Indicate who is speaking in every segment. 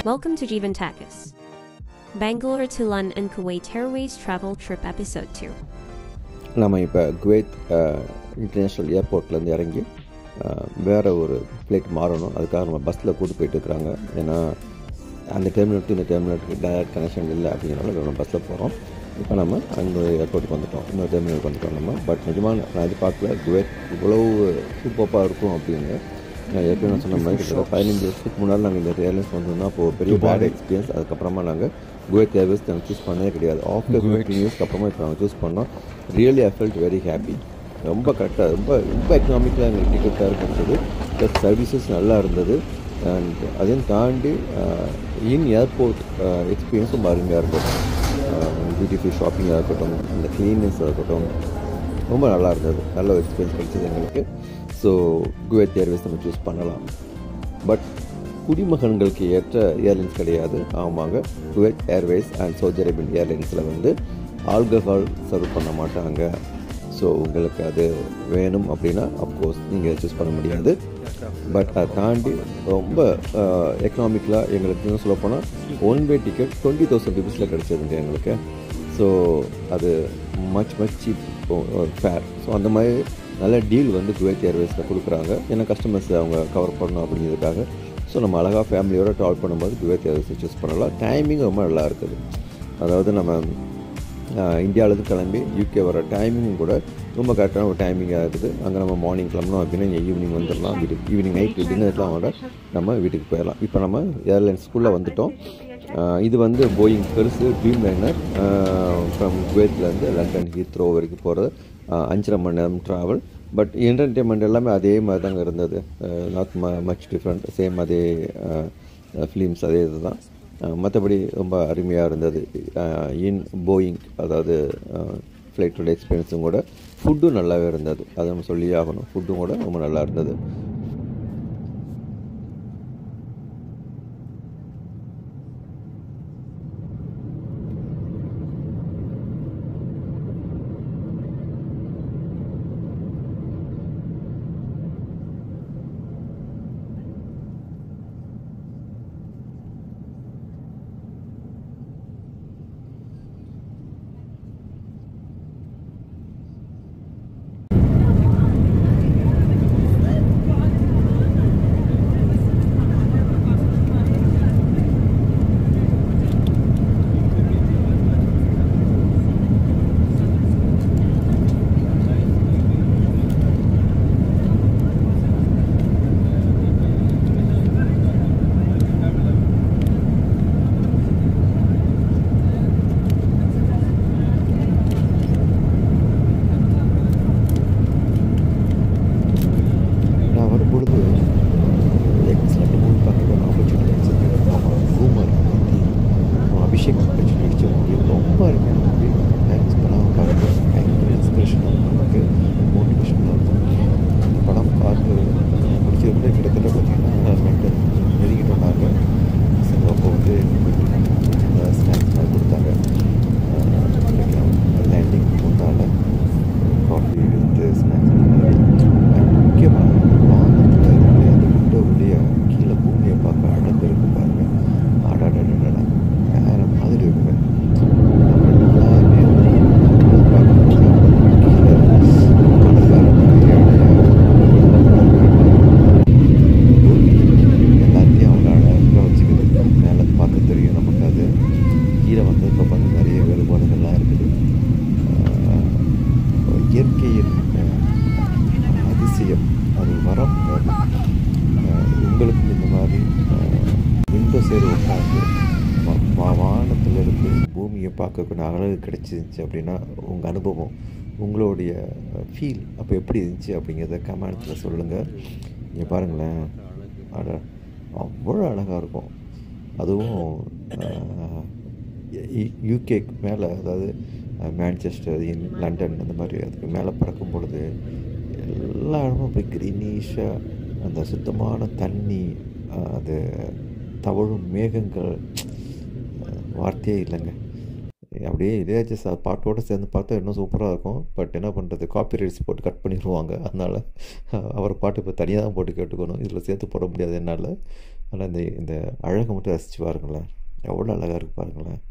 Speaker 1: Welcome to Jeevan Takis. Bangalore to London Kuwait Airways Travel Trip Episode 2.
Speaker 2: நம்ம இப்போ Kuwait international ஏர்போர்ட்லேருந்து இறங்கி வேறு ஒரு ஃப்ளைட் மாறணும். அதுக்காக நம்ம பஸ்ஸில் கூட்டு போயிட்டு இருக்கிறாங்க. ஏன்னா அந்த டெர்மினல் இந்த டெர்மினலுக்கு டைரக்ட் கனெக்ஷன் இல்லை அப்படிங்கிறனால நம்ம பஸ்ஸில் போகிறோம். இப்போ நம்ம அந்த ஏர்போர்ட்டுக்கு வந்துட்டோம், இன்னொரு டெர்மினலுக்கு வந்துட்டோம் நம்ம. பட் நிஜமாக நான் எதிர்பார்க்கல குவைத் இவ்வளவு சூப்பராக இருக்கும் அப்படின்னு. நான் ஏற்கனவே சொன்ன மாதிரி கிட்டத்தட்ட 15 வருஷத்துக்கு முன்னாடி நாங்கள் இந்த ஏர்லைன்ஸ் வந்தோம்னா அப்போது பெரிய பேட் எக்ஸ்பீரியன்ஸ். அதுக்கப்புறமா நாங்கள் குவைத் ஏர்வேஸ் நாங்கள் சூஸ் பண்ணவே கிடையாது. ஆஃப்டர் 15 இயர்ஸ்க்கு அப்புறமா இப்போ நாங்கள் சூஸ் பண்ணோம். Really I felt very happy. ரொம்ப கரெக்டாக ரொம்ப எக்கனாமிக்கலாக எங்களுக்கு டிக்கெட்டாக இருந்துச்சு. ப்ளஸ் சர்வீசஸ் நல்லா இருந்தது. அண்ட் அதையும் தாண்டி இன் ஏர்போர்ட் எக்ஸ்பீரியன்ஸ் ரொம்ப அருமையாக இருந்தது. டியூட்டி ஃப்ரீ ஷாப்பிங்காக இருக்கட்டும், அந்த க்ளீன்னஸாக இருக்கட்டும், ரொம்ப நல்லா இருந்தது. நல்ல ஒரு எக்ஸ்பீரியன்ஸ் கிடைச்சது எங்களுக்கு. ஸோ குவைத் ஏர்வேஸ் நம்ம சூஸ் பண்ணலாம். பட் குடிமகன்களுக்கு ஏற்ற ஏர்லைன்ஸ் கிடையாது. ஆமாங்க, Kuwait Airways and Saudi Arabian ஏர்லைன்ஸில் வந்து ஆல்கஹால் சர்வ் பண்ண மாட்டாங்க. ஸோ உங்களுக்கு அது வேணும் அப்படின்னா அஃப்கோர்ஸ் நீங்கள் சூஸ் பண்ண முடியாது. பட் அதை தாண்டி ரொம்ப எக்கனாமிக்கலாக எங்களுக்கு சொல்லப்போனால் ஒன் வே டிக்கெட் 20,000 ருபீஸில் கிடச்சதுங்க எங்களுக்கு. ஸோ அது மச் சீப் ஃபேர். ஸோ அந்த மாதிரி நல்ல டீல் வந்து குவைத் ஏர்வேஸில் கொடுக்குறாங்க. ஏன்னா கஸ்டமர்ஸ் அவங்க கவர் பண்ணணும் அப்படிங்கிறதுக்காக. ஸோ நம்ம அழகாக ஃபேமிலியோடு ட்ராவல் பண்ணும்போது குவைத் ஏர்வேஸை சூஸ் பண்ணலாம். டைமிங் ரொம்ப நல்லா இருக்குது. அதாவது நம்ம இந்தியாவிலேருந்து கிளம்பி யூகே வர டைமிங் கூட ரொம்ப கரெக்டான ஒரு டைமிங்காக இருக்குது. அங்கே நம்ம மார்னிங் கிளம்பணும் அப்படின்னா இங்கே ஈவினிங் வந்துடலாம். வீட்டுக்கு ஈவினிங் நைட் டின்னர்லாம் விட நம்ம வீட்டுக்கு போயிடலாம். இப்போ நம்ம ஏர்லைன்ஸ்குள்ளே வந்துவிட்டோம். இது வந்து போயிங் பெருசு ட்ரீம் லைனர் ஃப்ரம் குவைத்லேருந்து லண்டன் ஹீத்ரோ வரைக்கும் போகிறது 5.5 மணி நேரம் ட்ராவல். பட் என்டர்டெயின்மெண்ட் எல்லாமே அதே மாதிரி தாங்க இருந்தது. நாட் மச் டிஃப்ரெண்ட், சேம் அதே ஃபிலிம்ஸ் அதே இது தான். மற்றபடி ரொம்ப அருமையாக இருந்தது. இன் போயிங் அதாவது ஃப்ளைட்டோட எக்ஸ்பீரியன்ஸும் கூட. ஃபுட்டும் நல்லாவே இருந்தது, அதை நம்ம சொல்லியே ஆகணும். ஃபுட்டும் கூட ரொம்ப நல்லா இருந்தது. ரொம்ப அருமையாக இருக்குது. தேங்க்ஸ் படம் பார்த்து பயங்கர இன்ஸ்பிரேஷனாக நமக்கு மோட்டிவேஷனாக இருக்கும். இந்த படம் பார்த்து முடிக்கிறதுக்குள்ளே கிட்டத்தட்ட பார்த்திங்கன்னா லண்டன் நெருங்கிட்டோம் நாங்கள். ஸோ அப்போ வந்து ஸ்நாக்ஸ் மாதிரி கொடுத்தாங்க. லேண்டிங் முன்னால் காஃபி வித் ஸ்நாக்ஸ். முக்கியமாக வானத்தில் இருக்கக்கூடிய அந்த விண்டோவுடைய கீழே பூமியை பார்க்க அழகு இருக்கும் பாருங்கள். ஆடாடா வேறு மாதிரி இருக்குங்க. எல்லாத்தையும் அவங்க அழகாக வச்சுக்குது. மேலே பார்க்க தெரியும் நமக்கு. அது கீழே வந்ததுக்கு பார்த்து நிறைய வேறுபாடுகள்லாம் இருக்குது. இயற்கையின் அதிசயம், அது வரம். உங்களுக்கு இந்த மாதிரி விண்டோ சைடு உட்காந்து வானத்தில் இருந்து பூமியை பார்க்கக்கூடிய அழகு கிடச்சிருந்துச்சி அப்படின்னா உங்கள் அனுபவம், உங்களுடைய ஃபீல் அப்போ எப்படி இருந்துச்சு அப்படிங்கிறத கமெண்ட்ஸில் சொல்லுங்கள். நீங்கள் பாருங்களேன், அவ்வளோ அழகாக இருக்கும். அதுவும் யூகேக்கு மேலே, அதாவது மான்செஸ்டர், லண்டன் அந்த மாதிரி அதுக்கு மேலே பறக்கும் பொழுது எல்லா இடமும் அப்படியே க்ரீனிஷாக, அந்த சுத்தமான தண்ணி, அது தவழும் மேகங்கள், வார்த்தையே இல்லைங்க. அப்படியே இளையராஜா பாட்டோடு சேர்ந்து பார்த்தா இன்னும் சூப்பராக இருக்கும். பட் என்ன பண்ணுறது, காப்பிரைட்ஸ் போட்டு கட் பண்ணிடுவாங்க. அதனால் அவர் பாட்டு இப்போ தனியாக தான் போட்டு கேட்டுக்கணும், இதில் சேர்த்து போட முடியாது என்னால். ஆனால் இந்த அழகை மட்டும் ரசித்து பாருங்களேன், எவ்வளோ அழகாக இருக்குது பாருங்களேன்.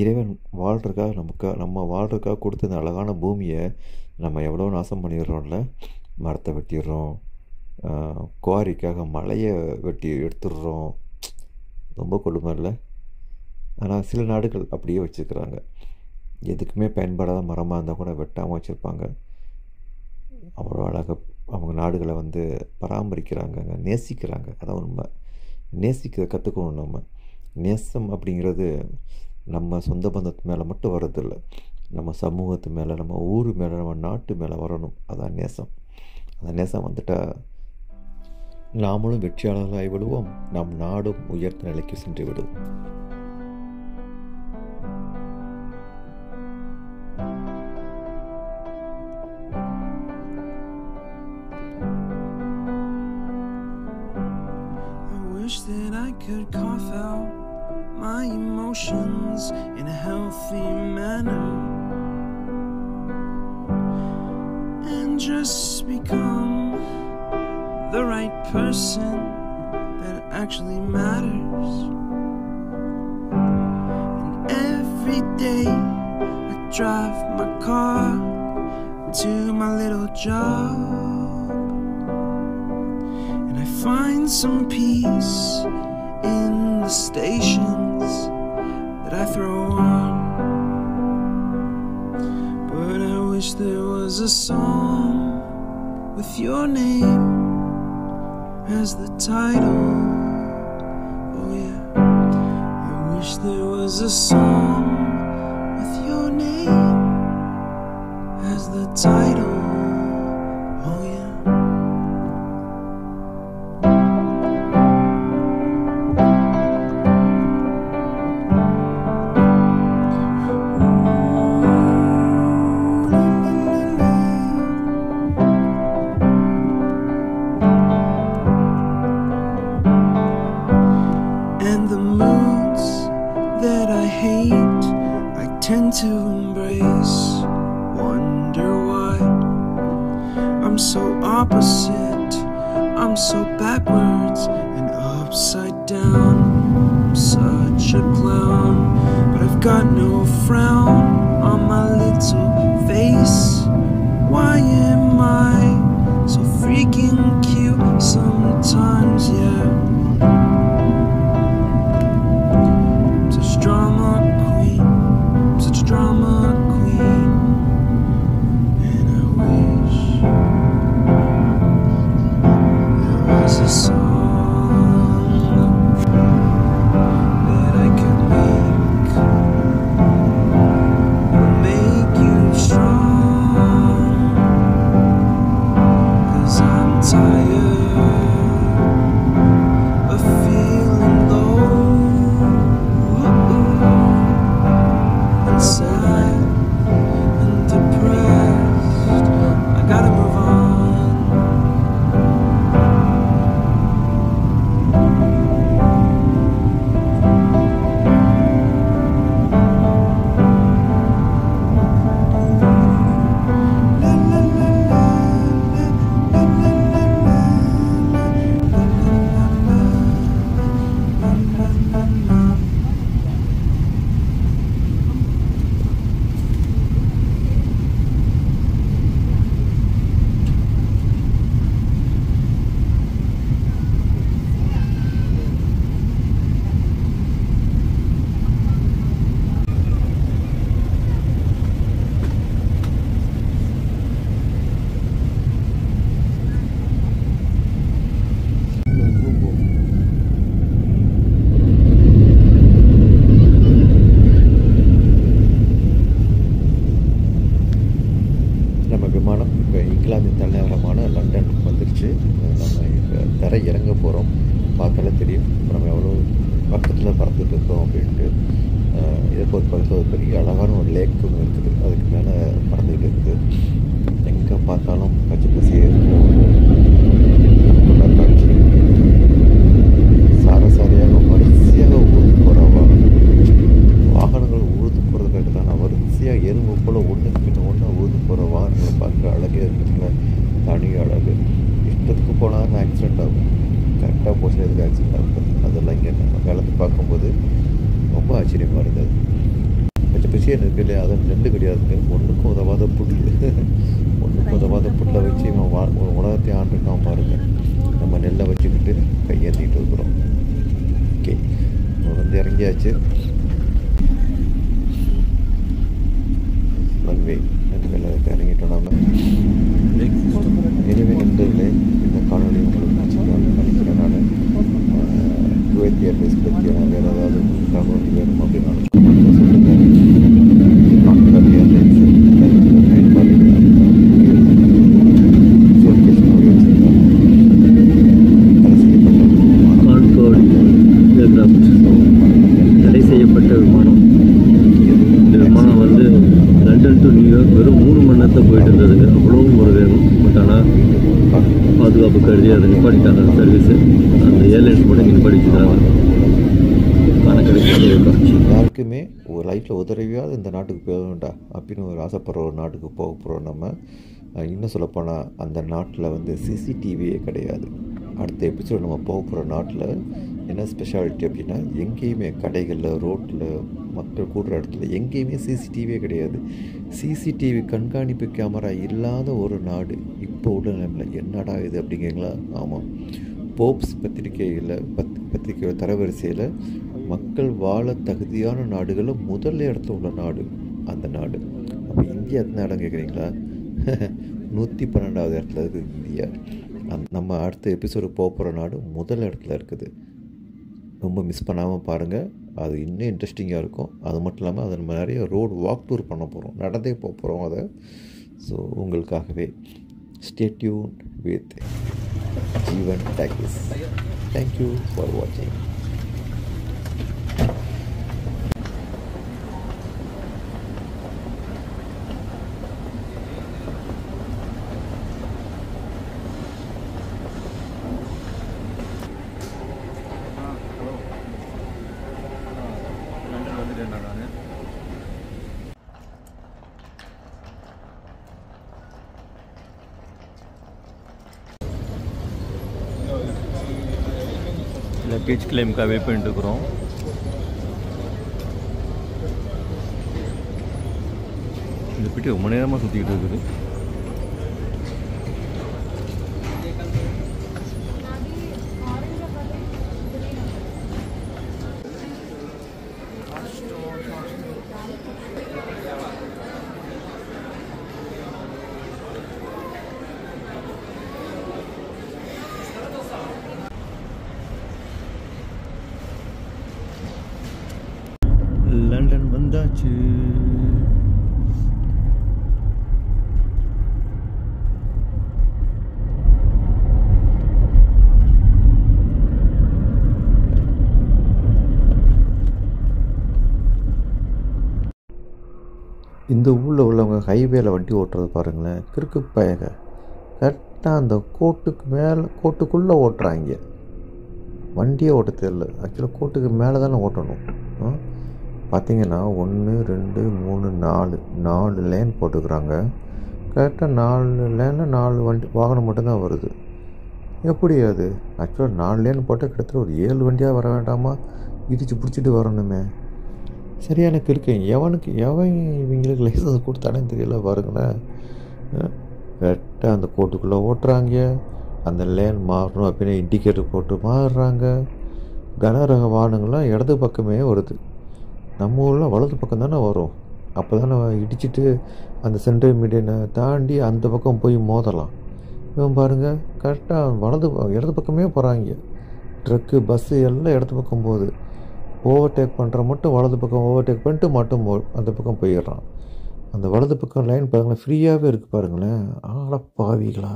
Speaker 2: இறைவன் வாழ்கிறதுக்காக நம்ம வாழ்கிறதுக்காக கொடுத்த இந்த அழகான பூமியை நம்ம எவ்வளோ நாசம் பண்ணிடுறோம்ல. மரத்தை வெட்டிடுறோம், குவாரிக்காக மலையை வெட்டி எடுத்துடுறோம். ரொம்ப கொடுமை இல்லை? ஆனால் சில நாடுகள் அப்படியே வச்சுருக்குறாங்க. எதுக்குமே பயன்படாத மரமாக இருந்தால் கூட வெட்டாமல் வச்சுருப்பாங்க. அவ்வளோ அழகாக அவங்க நாடுகளை பராமரிக்கிறாங்க, நேசிக்கிறாங்க. அதான் உண்மை. நேசிக்கிறத கற்றுக்கணும் நம்ம. நேசம் அப்படிங்கிறது நம்ம சொந்த பந்தத்து மேலே மட்டும் வர்றதில்லை, நம்ம சமூகத்து மேலே, நம்ம ஊர் மேலே, நம்ம நாட்டு மேலே வரணும். அதான் நேசம். அந்த நேசம் வந்துட்டால் நாமளும் வெற்றியாளர்களாகி விடுவோம், நம் நாடும் உயர்ந்த நிலைக்கு சென்று விடும்.
Speaker 3: That I could cough out my emotions in a healthy manner and just become the right person that actually matters. And every day I drive my car to my little job, find some peace in the stations that I throw on. But I wish there was a song with your name as the title. Oh yeah, I wish there was a song with your name as the title. Oh yeah. To embrace, wonder why I'm so opposite, I'm so backwards and upside down. I'm such a clown, but I've got no frown on my little face. Why am I so freaking cute sometimes? Yeah, such drama queen, such drama queen, and I wish there was a song that I could make would make you strong, 'cause I'm tired of feeling low, sad and depressed. I gotta move on.
Speaker 2: England தலைநகரமான லண்டனுக்கு வந்துருச்சு. நம்ம இப்போ தரை இறங்க போகிறோம். பார்த்தாலே தெரியும் நம்ம எவ்வளோ பக்கத்தில் பறந்துட்டு இருக்கோம் அப்படின்ட்டு. ஏர்போர்ட் பக்கத்தில் ஒரு பெரிய அழகான ஒரு லேக்கும் இருக்குது, அதுக்கு மேலே பறந்துக்கிட்டு இருக்குது. எங்கே பார்த்தாலும் பச்சை பசியே காட்சி. சாரசாரியாக வரிசையாக ஊர்ந்து போகிற வாகனங்கள் ஊர்ந்து போகிறதுக்காக தான் வரிசையாக எறும்பு போல் ஒன்றுக்கு பின்ன ஒன்றா ஊர்ந்து போகிற வாகனங்களை பார்க்குற அழகே இருக்குதுங்க, தனி அழகு. இஷ்டத்துக்கு போனால் ஆக்சிடெண்ட் ஆகும். நேரத்தில் எதுக்கு ஆக்சிடென்ட் ஆகும். அதெல்லாம் இங்கே நம்ம மேலேருந்து பார்க்கும்போது ரொம்ப ஆச்சரியமாக இருந்தது. கொஞ்சம் விஷயம் இருக்கு இல்லையா, அதை நெல் கிடையாதுங்க, ஒன்றுக்கும் உதவாத புல். ஒன்றுக்கும் உதவாத புல்லை வச்சு இவன் உலகத்தை ஆண்டிருக்கான் பாருங்க. நம்ம நெல்லை வச்சுக்கிட்டு கையேந்திட்டு இருக்கிறோம். ஓகே, நம்ம வந்து இறங்கியாச்சு. ஒன்வே இறங்கிட்டோம் நாம. எனவே நண்பர்களே, இந்த காணொலி உங்களுக்கு பிடிச்சிருக்கான்னு நினைக்கிறேன். நான் குவைத் ஏர்வேஸ் பற்றி நான் வேறு ஏதாவது தகவல் வேணும் அப்படின்னு சொல்லுங்கள்.
Speaker 4: தடை செய்யப்பட்ட விமானம். இந்த விமானம் வந்து லண்டன் டு நியூயார்க் வெறும் 3 மணி நேரத்தில் போயிட்டு இருந்ததுங்க. அவ்வளோ ஒரு வேகம். பட் ஆனால் பாதுகாப்பு கருதி அதை நிப்பாட்டிட்டாங்க சர்வீஸு. அந்த ஏர்லைன்ஸ் மட்டும் இங்கே நிப்பாட்டிச்சுக்கிறாங்க.
Speaker 2: யாருக்குமே ஒரு லைஃப்பில் உதவியாவது இந்த நாட்டுக்கு போக வேண்டாம் அப்படின்னு ஒரு ஆசைப்படுற ஒரு நாட்டுக்கு போக போகிறோம் நம்ம. இன்னும் சொல்லப்போனால் அந்த நாட்டில் வந்து சிசிடிவியே கிடையாது. அடுத்த எபிசோடு நம்ம போக போகிற நாட்டில் என்ன ஸ்பெஷாலிட்டி அப்படின்னா, எங்கேயுமே கடைகளில், ரோட்டில், மக்கள் கூடுற இடத்துல எங்கேயுமே சிசிடிவியே கிடையாது. சிசிடிவி கண்காணிப்பு கேமரா இல்லாத ஒரு நாடு இப்போ உள்ள நிலைமையில். என்னடா இது அப்படிங்கிறீங்களா? ஆமாம், போப்ஸ் பத்திரிகையோட தரவரிசையில் மக்கள் வாழ தகுதியான நாடுகளில் முதல் இடத்துல உள்ள நாடு அந்த நாடு. அப்போ இந்தியா எத்தனை இடம் கேட்குறீங்களா? 112வது இடத்துல இருக்குது இந்தியா. நம்ம அடுத்த எபிசோடு போகிற நாடு முதல் இடத்துல இருக்குது. ரொம்ப மிஸ் பண்ணாமல் பாருங்கள், அது இன்னும் இன்ட்ரெஸ்டிங்காக இருக்கும். அது மட்டும் இல்லாமல் அதை நம்ம நிறைய ரோடு வாக் டூர் பண்ண போகிறோம், நடந்தே போக போகிறோம் அதை. ஸோ உங்களுக்காகவே stay tune with Jeevan talkies. Thank you for வாட்சிங்.
Speaker 4: லக்கேஜ் கிளைமுக்காக வெயிட் பண்ணிட்டு இருக்கிறோம். இந்த பெட்டி ரொம்ப நேரமாக சுற்றிக்கிட்டு இருக்குது. லண்டன் வந்தாச்சு.
Speaker 2: இந்த ஊரில் உள்ளவங்க ஹைவேல வண்டி ஓட்டுறது பாருங்களேன், கிறுக்கு பயங்க. கரெக்டாக அந்த கோட்டுக்குள்ளே ஓட்டுறாங்க. வண்டியே ஓட்ட தெரியல. ஆக்சுவலாக கோட்டுக்கு மேலே தானே ஓட்டணும். பார்த்திங்கன்னா 1 2 3 4 லேன் போட்டுக்கிறாங்க. கரெக்டாக 4 லேனில் 4 வண்டி வாகனம் மட்டும்தான் வருது. எப்படி அது? ஆக்சுவலாக 4 லேன் போட்டால் கிட்டத்தட்ட ஒரு 7 வண்டியாக வர வேண்டாமா? இடித்து பிடிச்சிட்டு வரணுமே. சரியான கிறுக்கேன். எவன் இவங்களுக்கு லைசன்ஸ் கொடுத்தானே தெரியல பாருங்களேன். கரெக்டாக அந்த கோட்டுக்குள்ளே ஓட்டுறாங்க. அந்த லேன் மாறணும் அப்படின்னு இண்டிகேட்டர் போட்டு மாறுறாங்க. கனரக வாகனங்கள்லாம் இடது பக்கமே வருது. நம்ம ஊரில் வலது பக்கம் தானே வரும். அப்போ தானே இடிச்சிட்டு அந்த சென்ட்ரல் மீடியனை தாண்டி அந்த பக்கம் போய் மோதலாம். இவன் பாருங்கள், கரெக்டாக இடது பக்கமே போகிறாங்க. ட்ரக்கு, பஸ்ஸு எல்லாம் இடது பக்கம் போகுது. ஓவர்டேக் பண்ணுற மட்டும் வலது பக்கம் ஓவர்டேக் பண்ணிட்டு மட்டும் அந்த பக்கம் போயிடுறான். அந்த வலது பக்கம் லைன் பாருங்களேன், ஃப்ரீயாகவே இருக்குது பாருங்களேன். பாவிகளா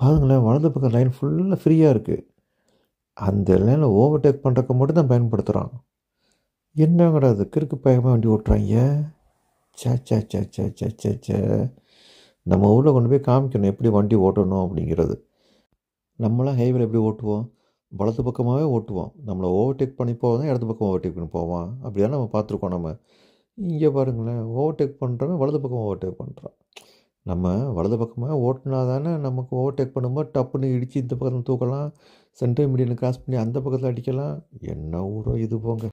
Speaker 2: பாருங்களேன், வலது பக்கம் லைன் ஃபுல்லாக ஃப்ரீயாக இருக்குது. அந்த லைனில் ஓவர்டேக் பண்ணுறக்கு மட்டும் தான் பயன்படுத்துகிறான். என்ன கிடையாது, கிறுக்கு பயமாக வண்டி ஓட்டுறாங்க. சே. நம்ம ஊரில் கொண்டு போய் காமிக்கணும் எப்படி வண்டி ஓட்டணும் அப்படிங்கிறது. நம்மளாம் ஹைவேல எப்படி ஓட்டுவோம்? வலது பக்கமாகவே ஓட்டுவோம். நம்மளை ஓவர்டேக் பண்ணி போவோம், இடது பக்கம் ஓவர்டேக் பண்ணி போவோம். அப்படிதான் நம்ம பார்த்துருக்கோம். நம்ம இங்கே பாருங்களேன், ஓவர்டேக் பண்ணுறவன் வலது பக்கம் ஓவர்டேக் பண்ணுறான். நம்ம வலது பக்கமாக ஓட்டினா தானே நமக்கு ஓவர்டேக் பண்ணும்போது டப்புன்னு இடித்து இந்த பக்கத்தில் தூக்கலாம், சென்டர் மீடியனை கிராஸ் பண்ணி அந்த பக்கத்தில் அடிக்கலாம். என்ன ஊரோ இது போங்க.